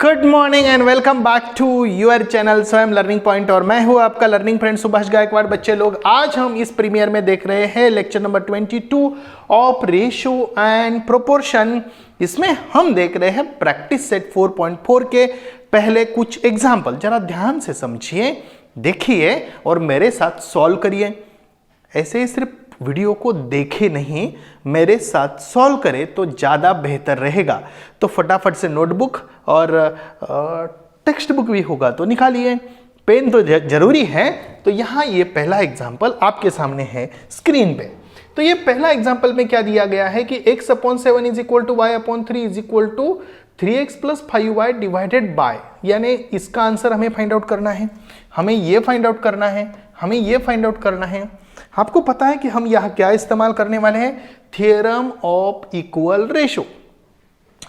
Good morning and welcome back to your channel Swayam learning point. और मैं हूं आपका लर्निंग फ्रेंड सुभाष गायकवाड़। बच्चे लोग, आज हम इस प्रीमियर में देख रहे हैं lecture number 22 of ratio and proportion. इसमें हम देख रहे हैं प्रैक्टिस सेट 4.4 के पहले कुछ एग्जाम्पल। जरा ध्यान से समझिए, देखिए और मेरे साथ सॉल्व करिए। ऐसे ही सिर्फ वीडियो को देखे नहीं, मेरे साथ सॉल्व करें तो ज़्यादा बेहतर रहेगा। तो फटाफट से नोटबुक और टेक्स्ट बुक भी होगा तो निकालिए, पेन तो जरूरी है। तो यहाँ ये पहला एग्जाम्पल आपके सामने है स्क्रीन पे। तो ये पहला एग्जाम्पल में क्या दिया गया है कि x/7 is equal to y/3 is equal to 3x + 5y divided by, यानी इसका आंसर हमें फाइंड आउट करना है, हमें ये फाइंड आउट करना है, हमें ये फाइंड आउट करना है। आपको पता है कि हम यहाँ क्या इस्तेमाल करने वाले हैं, थ्योरम ऑफ इक्वल रेशो।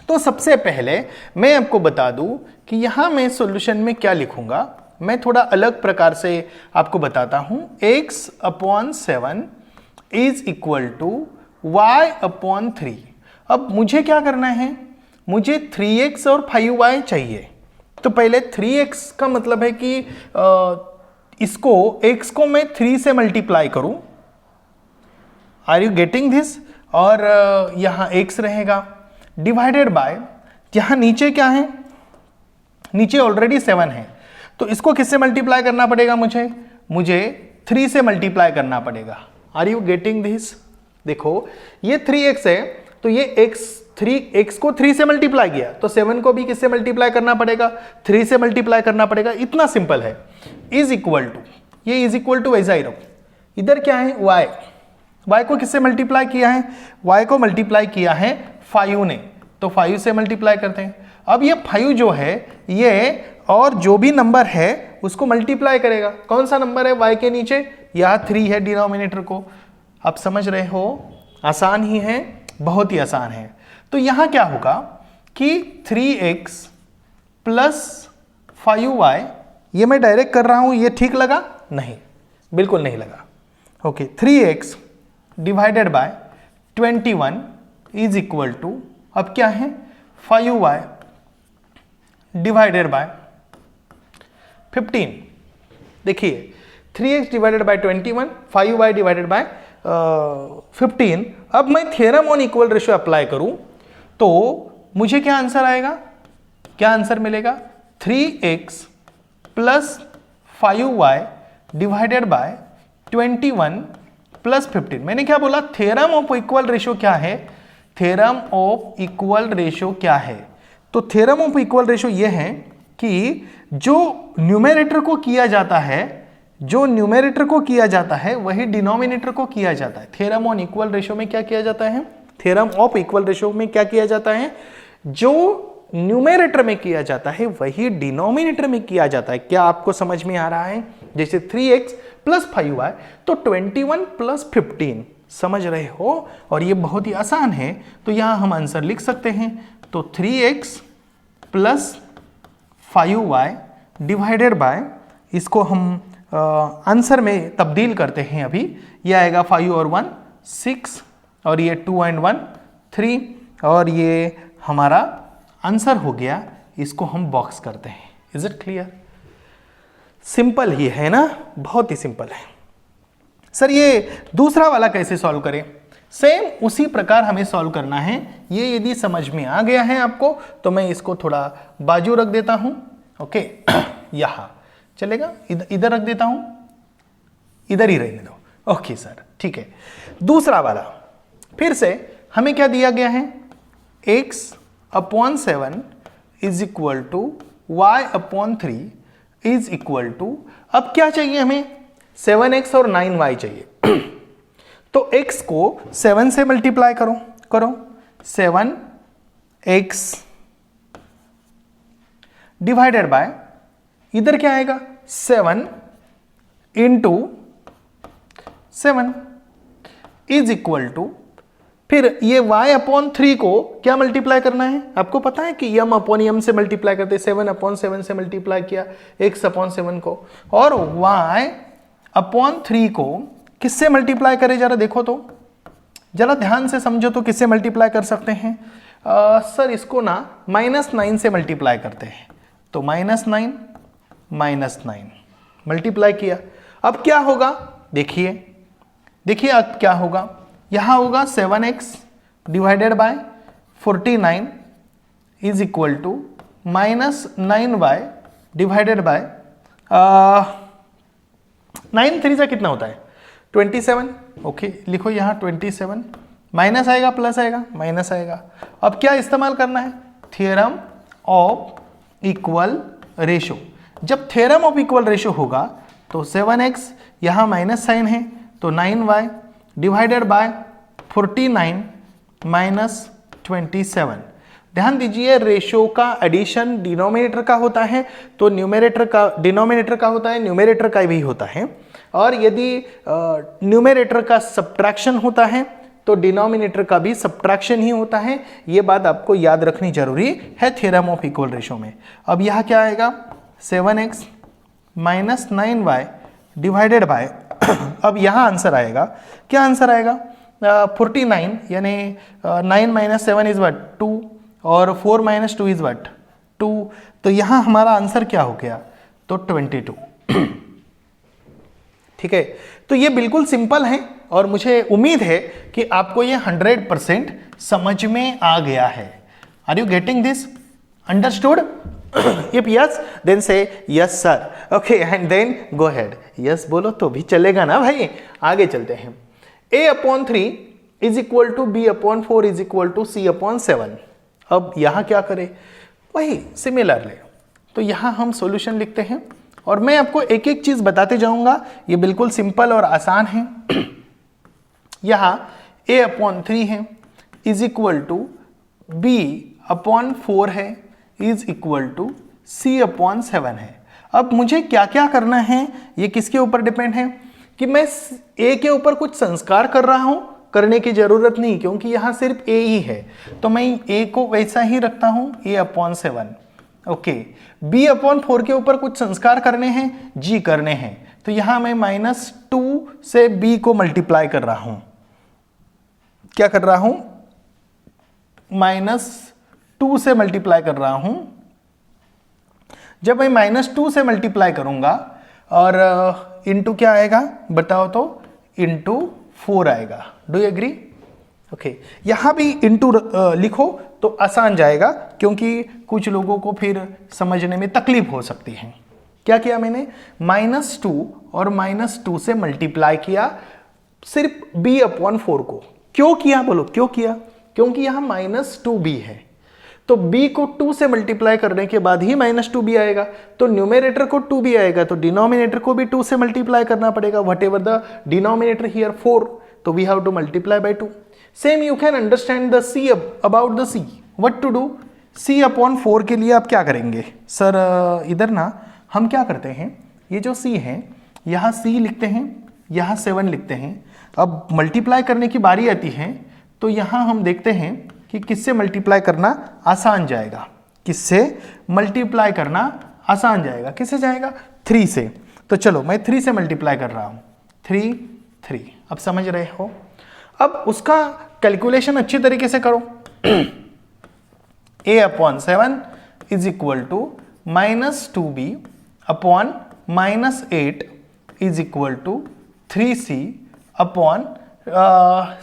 तो सबसे पहले मैं आपको बता दूं कि यहाँ मैं सॉल्यूशन में क्या लिखूंगा। मैं थोड़ा अलग प्रकार से आपको बताता हूं। x/7 is equal to y/3। अब मुझे क्या करना है, मुझे 3x और 5y चाहिए। तो पहले 3x का मतलब है कि इसको x को मैं 3 से मल्टीप्लाई करूं। Are you getting this? और यहां x रहेगा डिवाइडेड बाय, यहां नीचे क्या है, नीचे ऑलरेडी 7 है, तो इसको किससे मल्टीप्लाई करना पड़ेगा, मुझे 3 से मल्टीप्लाई करना पड़ेगा। Are you getting this? देखो ये 3x है, तो ये x को 3 से मल्टीप्लाई किया, तो 7 को भी किससे मल्टीप्लाई करना पड़ेगा, 3 से मल्टीप्लाई करना पड़ेगा। इतना सिंपल है। इज इक्वल टू, ये इज इक्वल टू वैसा ही रहो। इधर क्या है, y को किससे मल्टीप्लाई किया है, y को मल्टीप्लाई किया है 5 ने, तो 5 से मल्टीप्लाई करते हैं। अब ये 5 जो है ये और जो भी नंबर है उसको मल्टीप्लाई करेगा। कौन सा नंबर है y के नीचे, यह 3 है डिनोमिनेटर को। आप समझ रहे हो, आसान ही है, बहुत ही आसान है। तो यहां क्या होगा कि 3x + 5y, ये मैं डायरेक्ट कर रहा हूं, ये ठीक लगा? नहीं, बिल्कुल नहीं लगा। Okay, 3x divided by 21 is equal to, अब क्या है, 5y डिवाइडेड बाय 15। देखिए 3x divided by 21, 5y divided by 15। अब मैं theorem on equal ratio apply करूं तो मुझे क्या आंसर आएगा, क्या आंसर मिलेगा, 3x + 5y डिवाइडेड बाय 21 + 15। मैंने क्या बोला, थ्योरम ऑफ इक्वल रेशियो क्या है, थ्योरम ऑफ इक्वल रेशियो क्या है। तो थ्योरम ऑफ इक्वल रेशियो ये है कि जो न्यूमरेटर को किया जाता है, जो न्यूमरेटर को किया जाता है वही डिनोमिनेटर को किया जाता है। थ्योरम ऑन इक्वल रेशियो में क्या किया जाता है, थ्योरम ऑफ इक्वल रेशियो में क्या किया जाता है, जो न्यूमरेटर में किया जाता है वही डिनोमिनेटर में किया जाता है। क्या आपको समझ में आ रहा है? जैसे 3x + 5y, तो 21 + 15, समझ रहे हो? और ये बहुत ही आसान है, तो यहां हम आंसर लिख सकते हैं। तो 3x + 5y डिवाइडेड बाय, इसको हम आंसर में तब्दील करते हैं। अभी ये आएगा 5 और 1 6, और ये 2 और 1 3, और ये हमारा आंसर हो गया। इसको हम बॉक्स करते हैं। Is it clear? सिंपल ही है ना, बहुत ही सिंपल है। सर ये दूसरा वाला कैसे सॉल्व करें? सेम उसी प्रकार हमें सॉल्व करना है। ये यदि समझ में आ गया है आपको तो मैं इसको थोड़ा बाजू रख देता हूं। ओके यहां चलेगा, इधर रख देता हूं, इधर ही रहने दो। ओके सर, ठीक है। दूसरा वाला फिर से हमें क्या दिया गया है, x/7 is equal to y/3 is equal to, अब क्या चाहिए हमें, 7x और 9y चाहिए। तो x को 7 से मल्टीप्लाई करो 7x डिवाइडेड बाय, इधर क्या आएगा, 7 × 7 इज इक्वल टू, फिर ये y/3 को क्या मल्टीप्लाई करना है, आपको पता है कि m/m से मल्टीप्लाई करते, 7/7 से मल्टीप्लाई किया x/7 को, और y/3 को किससे मल्टीप्लाई करें, जरा देखो तो, जरा ध्यान से समझो तो किससे मल्टीप्लाई कर सकते हैं, सर इसको ना -9 से मल्टीप्लाई करते हैं, तो -9 -9 मल्टीप्लाई किया। अब क्या होगा, देखिए देखिए अब क्या होगा, यहाँ होगा 7x divided by 49 is equal to -9y divided by 9 3 कितना होता है 27। ओके लिखो यहाँ 27, माइनस आएगा प्लस आएगा, माइनस आएगा। अब क्या इस्तेमाल करना है, थ्योरम ऑफ इक्वल रेशो। जब थ्योरम ऑफ इक्वल रेशो होगा तो 7x यहाँ माइनस साइन है तो 9y डिवाइडेड बाय 49 माइनस 27। ध्यान दीजिए रेशो का एडिशन डिनोमिनेटर का होता है तो न्यूमरेटर का डिनोमिनेटर का होता है, न्यूमरेटर का भी होता है। और यदि न्यूमरेटर का सब्ट्रैक्शन होता है तो डिनोमिनेटर का भी सब्ट्रैक्शन ही होता है। ये बात आपको याद रखनी जरूरी है थ्योरम ऑफ इक्वल रेशो में। अब यहाँ क्या आएगा 7x minus 9y divided bye अब यहाँ आंसर आएगा, क्या आंसर आएगा 49 यानी 9 माइनस 7 इज व्हाट 2 और 4 माइनस 2 इज व्हाट 2। तो यहाँ हमारा आंसर क्या हो गया, तो 22। ठीक है, तो ये बिल्कुल सिंपल है और मुझे उम्मीद है कि आपको ये 100% समझ में आ गया है। Are you getting this, understood? If yes, then say yes sir. Okay, and then go ahead. Yes बोलो तो भी चलेगा ना भाई। आगे चलते हैं। a/3 is equal to b/4 is equal to c/7। अब यहाँ क्या करें, वही सिमिलरली तो यहाँ हम सॉल्यूशन लिखते हैं और मैं आपको एक एक चीज बताते जाऊंगा। ये बिल्कुल सिंपल और आसान है। यहाँ a/3 है इज इक्वल टू b/4 है इज इक्वल टू c/7 है। अब मुझे क्या क्या करना है, ये किसके ऊपर डिपेंड है कि मैं a के ऊपर कुछ संस्कार कर रहा हूं, करने की जरूरत नहीं क्योंकि यहां सिर्फ a ही है तो मैं a को वैसा ही रखता हूं a/7। ओके, b/4 के ऊपर कुछ संस्कार करने हैं, g करने हैं, तो यहां मैं -2 से b को मल्टीप्लाई कर रहा हूं। क्या कर रहा हूं, -2 से मल्टीप्लाई कर रहा हूं। जब मैं -2 से मल्टीप्लाई करूंगा और इनटू क्या आएगा बताओ, तो इनटू 4 आएगा। Do you agree? ओके, यहां भी इनटू लिखो तो आसान जाएगा क्योंकि कुछ लोगों को फिर समझने में तकलीफ हो सकती है। क्या किया मैंने, -2 और -2 से मल्टीप्लाई किया सिर्फ b/4 को। क्यों किया बोलो, क्यों किया? क्योंकि यहां -2b है तो b को 2 से मल्टीप्लाई करने के बाद ही -2b आएगा, तो न्यूमरेटर को 2b आएगा तो डिनोमिनेटर को भी 2 से मल्टीप्लाई करना पड़ेगा। Whatever the denominator here 4, तो we have to multiply by 2। Same you can understand the c about the c। What to do, c/4 के लिए आप क्या करेंगे सर, इधर ना हम क्या करते हैं, ये जो c है यहाँ c लिखते हैं, यहाँ 7 लिखते हैं। अब मल्टीप्लाई करने की बारी आती है तो यहाँ हम देखते हैं कि किससे मल्टीप्लाई करना आसान जाएगा, किससे मल्टीप्लाई करना आसान जाएगा, किससे जाएगा 3 से। तो चलो मैं 3 से मल्टीप्लाई कर रहा हूँ, 3 अब समझ रहे हो। अब उसका कैलकुलेशन अच्छी तरीके से करो। a/7 is equal to -2b upon -8 is equal to 3c upon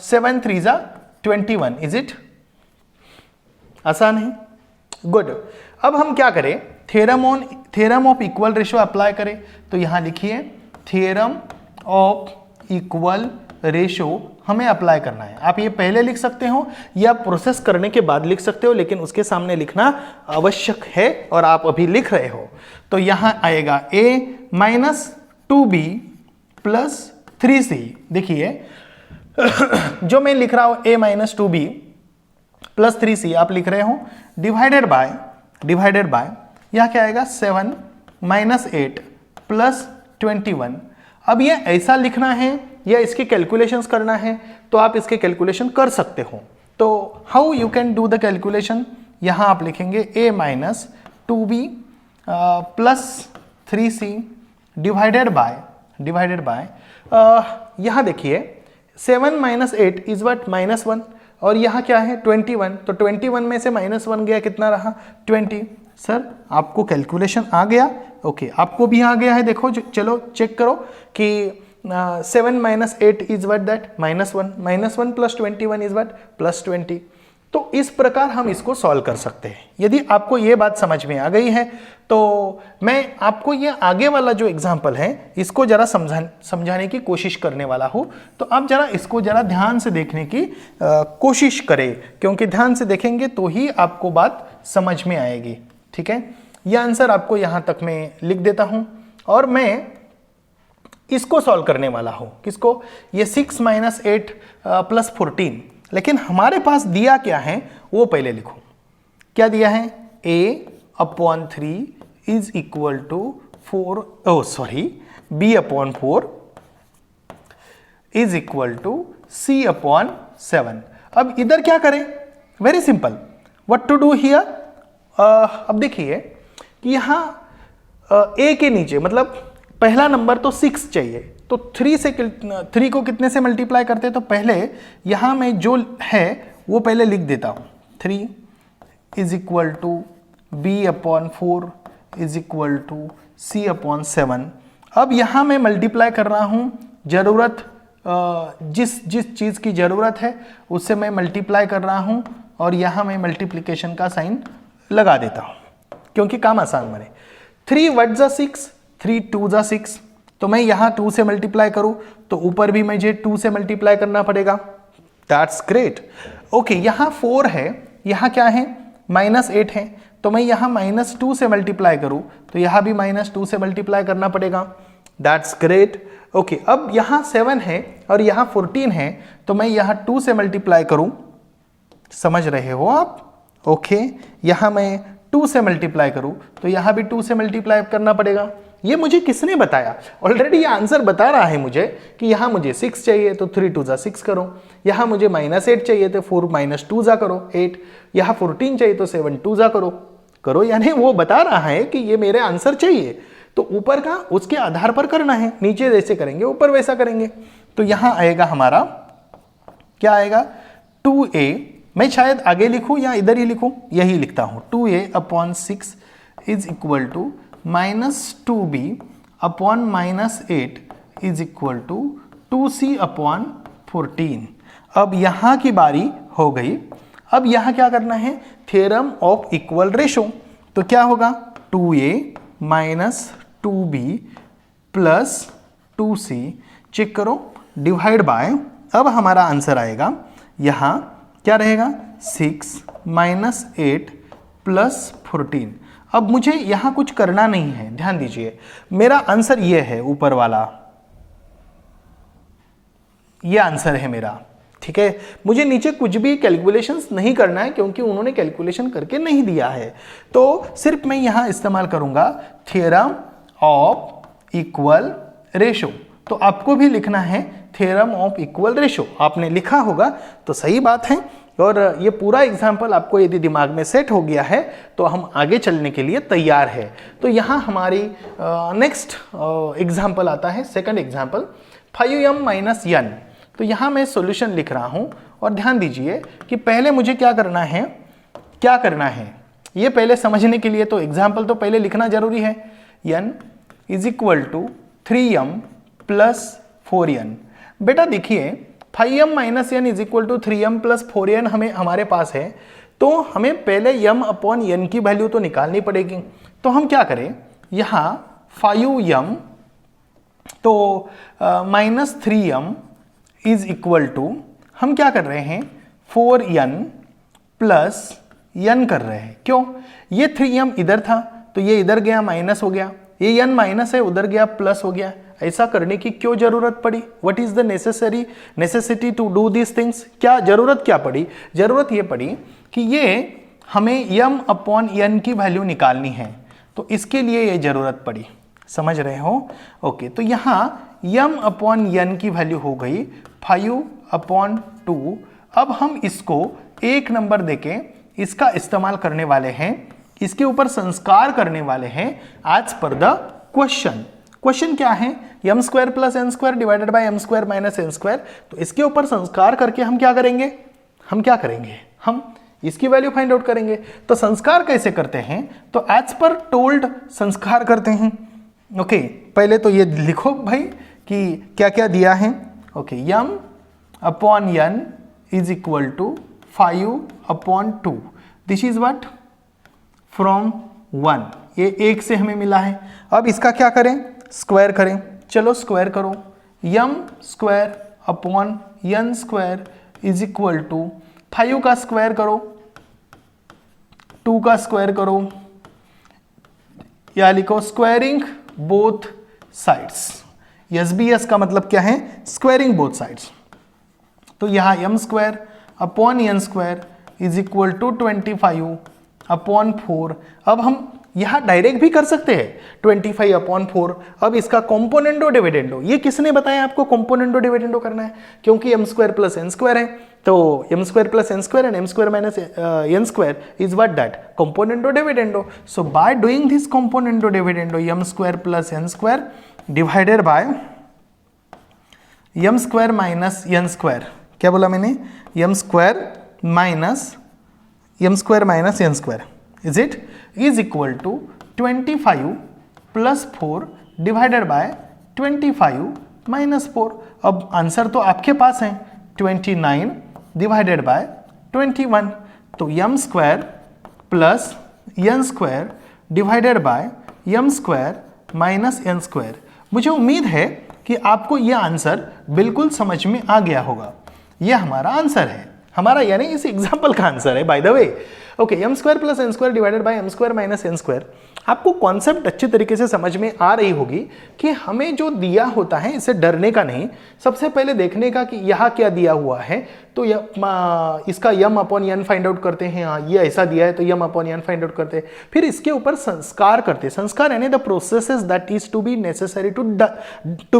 7 3 21। Is it? आसान है, गुड। अब हम क्या करें, theorem of equal ratio apply करें। तो यहां लिखिए थ्योरम ऑफ इक्वल रेशियो हमें अप्लाई करना है। आप ये पहले लिख सकते हो या प्रोसेस करने के बाद लिख सकते हो, लेकिन उसके सामने लिखना आवश्यक है और आप अभी लिख रहे हो। तो यहां आएगा a-2b प्लस 3c। देखिए जो मैं लिख रहा हूं a-2b प्लस 3c आप लिख रहे हो डिवाइडेड बाय यह क्या आएगा 7 - 8 प्लस 21। अब ये ऐसा लिखना है या इसके कैलकुलेशंस करना है तो आप इसके कैलकुलेशन कर सकते हो। तो how you can do the calculation, यहां आप लिखेंगे a-2b plus 3c divided by यहां देखिए 7 - 8 इज व्हाट -1, और यहाँ क्या है 21, तो 21 में से -1 गया, कितना रहा 20। सर आपको कैलकुलेशन आ गया? ओके, आपको भी आ गया है। देखो चलो चेक करो कि 7 - 8 is what that -1, -1 + 21 is what +20। तो इस प्रकार हम इसको सॉल्व कर सकते हैं। यदि आपको ये बात समझ में आ गई है तो मैं आपको ये आगे वाला जो एग्जाम्पल है इसको जरा समझाने की कोशिश करने वाला हूँ। तो आप जरा इसको जरा ध्यान से देखने की कोशिश करें, क्योंकि ध्यान से देखेंगे तो ही आपको बात समझ में आएगी। ठीक है, यह आंसर आपको यहाँ तक मैं लिख देता हूँ और मैं इसको सॉल्व करने वाला हूँ। किसको? ये 6 - 8 + 14। लेकिन हमारे पास दिया क्या है वो पहले लिखो। क्या दिया है? a/3 is equal to 4 b/4 is equal to c/7। अब इधर क्या करें? Very simple, what to do here. अब देखिए कि यहां a के नीचे मतलब पहला नंबर तो 6 चाहिए, तो 3 को कितने से मल्टीप्लाई करते हैं? तो पहले यहां में जो है वो पहले लिख देता हूं। 3 is equal to b/4 is equal to c/7। अब यहां मैं मल्टीप्लाई कर रहा हूं, जरूरत जिस चीज की जरूरत है उससे मैं मल्टीप्लाई कर रहा हूं और यहां मैं मल्टीप्लिकेशन का साइन लगा देता हूं क्योंकि काम आसान बने। 3 × 1 = 6, 3 × 2 = 6, तो मैं यहां 2 से मल्टीप्लाई करूं तो ऊपर भी मुझे 2 से मल्टीप्लाई करना पड़ेगा। That's great. ओके, यहां 4 है, यहां क्या है -8 है, तो मैं यहां -2 से मल्टीप्लाई करूं तो यहां भी -2 से मल्टीप्लाई करना पड़ेगा। That's great. ओके, अब यहां 7 है और यहां 14 है, तो मैं यहां 2 से मल्टीप्लाई करूं। समझ रहे हो आप? ओके, यहां मैं 2 से मल्टीप्लाई करूं तो यहां भी 2 से मल्टीप्लाई करना पड़ेगा। ये मुझे किसने बताया? ऑलरेडी ये आंसर बता रहा है मुझे कि यहां मुझे 6 चाहिए तो 3 × 2 = 6 करो, यहां मुझे -8 चाहिए तो 4 - 2 = करो 8, यहां 14 चाहिए तो 7 × 2 = करो। यानी वो बता रहा है कि ये मेरे आंसर चाहिए, तो ऊपर का उसके आधार पर करना है, नीचे जैसे करेंगे ऊपर वैसा करेंगे। तो यहां आएगा हमारा, क्या आएगा 2a, मैं शायद आगे लिखूं या इधर ही लिखूं, यही लिखता हूं 2a/6 is equal to -2b/8 is equal to 2c/14। अब यहां की बारी हो गई। अब यहां क्या करना है? Theorem of equal ratio. तो क्या होगा 2a - 2b + 2c, चेक करो, डिवाइड बाय, अब हमारा आंसर आएगा यहां क्या रहेगा 6 - 8 + 14। अब मुझे यहां कुछ करना नहीं है, ध्यान दीजिए, मेरा आंसर ये है, ऊपर वाला ये आंसर है मेरा। ठीक है, मुझे नीचे कुछ भी कैलकुलेशंस नहीं करना है क्योंकि उन्होंने कैलकुलेशन करके नहीं दिया है, तो सिर्फ मैं यहां इस्तेमाल करूंगा थ्योरम ऑफ इक्वल रेशो। तो आपको भी लिखना है थ्योरम ऑफ इक्वल रेशो। आपने लिखा होगा तो सही बात है, और ये पूरा एग्जाम्पल आपको यदि दिमाग में सेट हो गया है तो हम आगे चलने के लिए तैयार है। तो यहाँ हमारी नेक्स्ट एग्जाम्पल आता है, सेकंड एग्जाम्पल 5m - n। तो यहाँ मैं सॉल्यूशन लिख रहा हूँ और ध्यान दीजिए कि पहले मुझे क्या करना है ये पहले समझने के लिए तो एग्जाम्पल तो पहले लिखना जरूरी है। n is equal to 3m + 4n। बेटा देखिए 5m - n is equal to 3m + 4n हमारे पास है, तो हमें पहले m/n की वैल्यू तो निकालनी पड़ेगी। तो हम क्या करें, यहाँ 5m तो -3m इज इक्वल टू, हम क्या कर रहे हैं 4n + n कर रहे हैं। क्यों? ये 3m इधर था तो ये इधर गया माइनस हो गया, ये n माइनस है उधर गया प्लस हो गया। ऐसा करने की क्यों जरूरत पड़ी? What is the necessity to do this things? क्या जरूरत क्या पड़ी? जरूरत ये पड़ी कि ये हमें m/n की वैल्यू निकालनी है, तो इसके लिए ये जरूरत पड़ी। समझ रहे हो? ओके, तो यहाँ m/n की वैल्यू हो गई 5/2। अब हम इसको एक नंबर देके इसका इस्तेमाल करने वाले हैं, इसके ऊपर संस्कार करने वाले हैं as per the question. Question क्या है? m² + n² divided by m² - n²। तो इसके ऊपर संस्कार करके हम क्या करेंगे, हम क्या करेंगे, हम इसकी वैल्यू फाइंड आउट करेंगे। तो संस्कार कैसे करते हैं, तो एज पर टोल्ड संस्कार करते हैं। ओके, पहले तो ये लिखो भाई कि क्या क्या दिया है। Okay, M upon N is equal to 5/2। This is what, from 1, ये 1 से हमें मिला है। अब इसका क्या करें, स्क्वायर करें। चलो स्क्वायर करो, M square upon N square is equal to 5 का स्क्वायर करो, 2 का स्क्वायर करो, या लिखो स्क्वायरिंग बोथ साइड्स। एसबीएस का मतलब क्या है, स्क्वायरिंग बोथ साइड्स। तो यहां M square upon N square is equal to 25/4। अब हम यहां डायरेक्ट भी कर सकते हैं 25/4। अब इसका कॉम्पोनेंडो डिविडेंडो, ये किसने बताया आपको कॉम्पोनेंडो डिविडेंडो करना है, क्योंकि M square plus N square है। तो M square plus N square and M square minus N square is what, that componendo dividendo. So by doing this componendo dividendo, M square plus N square divided by M square minus N square, क्या बोला मैंने, M square minus N square is it, is equal to 25 plus 4 divided by 25 minus 4। अब answer तो आपके पास है 29 divided by 21। तो M square plus N square divided by M square minus N square. मुझे उम्मीद है कि आपको यह आंसर बिल्कुल समझ में आ गया होगा। यह हमारा आंसर है, हमारा यानी इस एग्जाम्पल का आंसर है by the way. Okay, M square plus N square divided by M square minus N square. आपको कॉन्सेप्ट अच्छे तरीके से समझ में आ रही होगी कि हमें जो दिया होता है इससे डरने का नहीं, सबसे पहले देखने का कि यहाँ क्या दिया हुआ है। तो इसका यम अपॉन एन फाइंड आउट करते हैं, हाँ ये ऐसा दिया है तो यम अपॉन एन फाइंड आउट करते हैं, फिर इसके ऊपर संस्कार करते हैं। संस्कार यानी the processes that is to be necessary to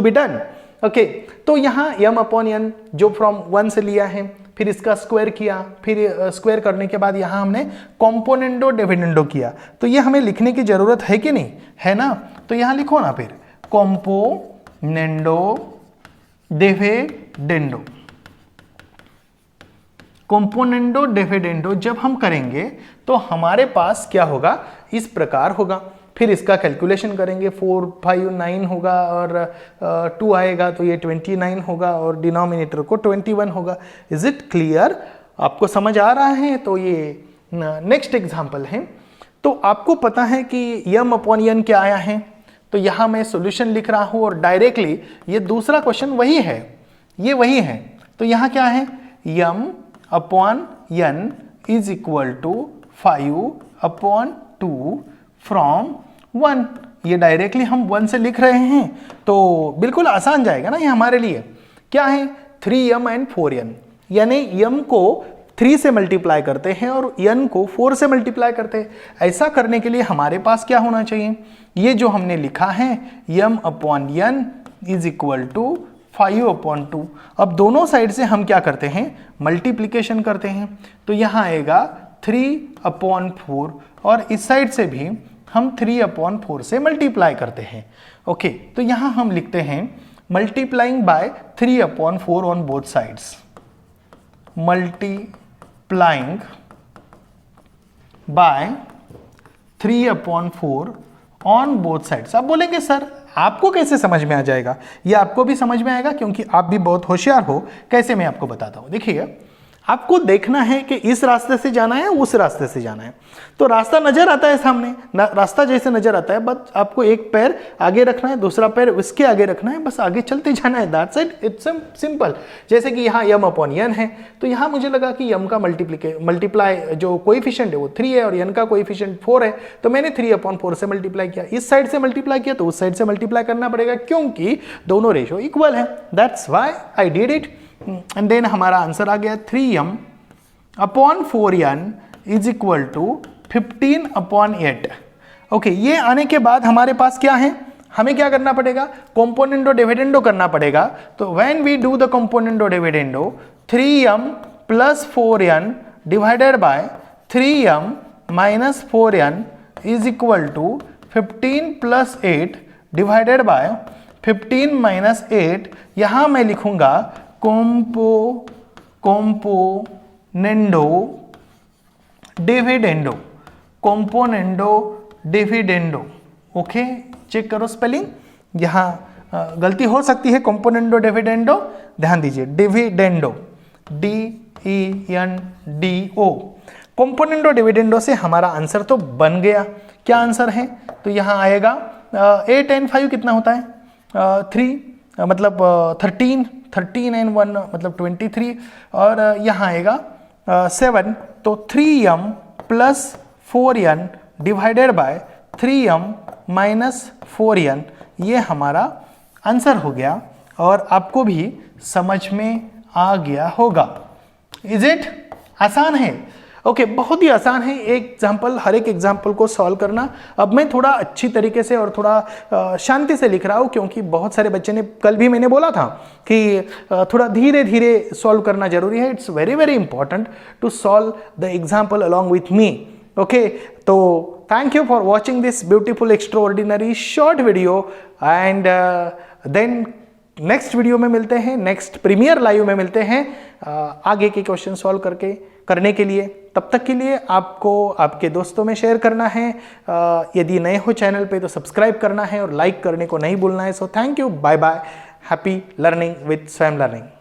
be done. Okay, तो यहाँ यम अपॉन एन जो फ्रॉम 1 से लिया है, फिर इसका स्क्वायर किया, फिर स्क्वायर करने के बाद यहाँ हमने कॉम्पोनेंडो डिविडेंडो किया। तो ये हमें लिखने की जरूरत है कि नहीं, है ना। तो यहाँ लिखो ना फिर कॉम्पोनेंडो डिविडेंडो। कॉम्पोनेंडो डिविडेंडो जब हम करेंगे तो हमारे पास क्या होगा, इस प्रकार होगा। फिर इसका कैलकुलेशन करेंगे, 4, 5, 9 होगा और 2 आएगा तो ये 29 होगा और डिनोमिनेटर को 21 होगा। इज इट क्लियर, आपको समझ आ रहा है। तो ये नेक्स्ट एग्जांपल है। तो आपको पता है कि यम अपॉन एन क्या आया है, तो यहाँ मैं सॉल्यूशन लिख रहा हूँ और डायरेक्टली ये दूसरा क्वेश्चन वही है, ये वही है। तो यहाँ क्या है, यम upon N is equal to 5/2 from 1। ये डायरेक्टली हम 1 से लिख रहे हैं तो बिल्कुल आसान जाएगा ना ये हमारे लिए। क्या है, 3m एंड 4n, यानी m को 3 से मल्टीप्लाई करते हैं और n को 4 से मल्टीप्लाई करते हैं। ऐसा करने के लिए हमारे पास क्या होना चाहिए, ये जो हमने लिखा है m upon n is equal to 5/2। अब दोनों साइड से हम क्या करते हैं, मल्टीप्लीकेशन करते हैं। तो यहाँ आएगा 3/4 और इस साइड से भी हम 3/4 से मल्टीप्लाई करते हैं। ओके, तो यहाँ हम लिखते हैं multiplying by 3/4 on both sides, multiplying by 3/4 on both sides. आप बोलेंगे सर आपको कैसे समझ में आ जाएगा, ये आपको भी समझ में आएगा क्योंकि आप भी बहुत होशियार हो। कैसे, मैं आपको बताता हूँ। देखिए, आपको देखना है कि इस रास्ते से जाना है उस रास्ते से जाना है। तो रास्ता नजर आता है सामने, रास्ता जैसे नजर आता है, बस आपको एक पैर आगे रखना है, दूसरा पैर उसके आगे रखना है, बस आगे चलते जाना है। That's it, it's simple. जैसे कि यहाँ यम अपॉन एन है, तो यहाँ मुझे लगा कि यम का मल्टीप्लाई जो कोएफिशिएंट है वो 3 है और एन का कोएफिशिएंट 4 है, तो मैंने 3/4 से मल्टीप्लाई किया। इस साइड से मल्टीप्लाई किया तो उस साइड से मल्टीप्लाई करना पड़ेगा क्योंकि दोनों रेशो इक्वल है। That's why I did it. And then हमारा आंसर आ गया 3m upon 4n is equal to 15/8। Okay, ये आने के बाद हमारे पास क्या है, हमें क्या करना पड़ेगा, कॉम्पोनेंडो डिविडेंडो करना पड़ेगा। तो when we do the componendo dividendo, 3m plus 4n divided by 3m minus 4n is equal to 15 plus 8 divided by 15 minus 8। यहां मैं लिखूंगा componendo dividendo, componendo dividendo. Okay, check करो स्पेलिंग, यहाँ गलती हो सकती है। कंपोनेंडो डिविडेंडो, ध्यान दीजिए, डिविडेंडो DENDO। कंपोनेंडो डिविडेंडो से हमारा आंसर तो बन गया। क्या आंसर है? तो यहाँ आएगा 8 and 5 कितना होता है? 3 मतलब 13 and 1 मतलब 23, और यहाँ आएगा 7, तो 3m plus 4n divided by 3m minus 4n, ये हमारा आंसर हो गया और आपको भी समझ में आ गया होगा। Is it? आसान है? ओके, बहुत ही आसान है एग्जाम्पल, हर एक एग्जाम्पल को सॉल्व करना। अब मैं थोड़ा अच्छी तरीके से और थोड़ा शांति से लिख रहा हूँ, क्योंकि बहुत सारे बच्चे ने, कल भी मैंने बोला था कि थोड़ा धीरे धीरे सॉल्व करना जरूरी है। It's very very important to solve the example along with me. Okay, तो thank you for watching this beautiful extraordinary short video, and then next video में मिलते हैं, नेक्स्ट प्रीमियर लाइव में मिलते हैं आगे के क्वेश्चन सॉल्व करने के लिए। तब तक के लिए आपको आपके दोस्तों में शेयर करना है, यदि नए हो चैनल पे तो सब्सक्राइब करना है और लाइक करने को नहीं भूलना है। So thank you, bye bye, happy learning with Swayam learning.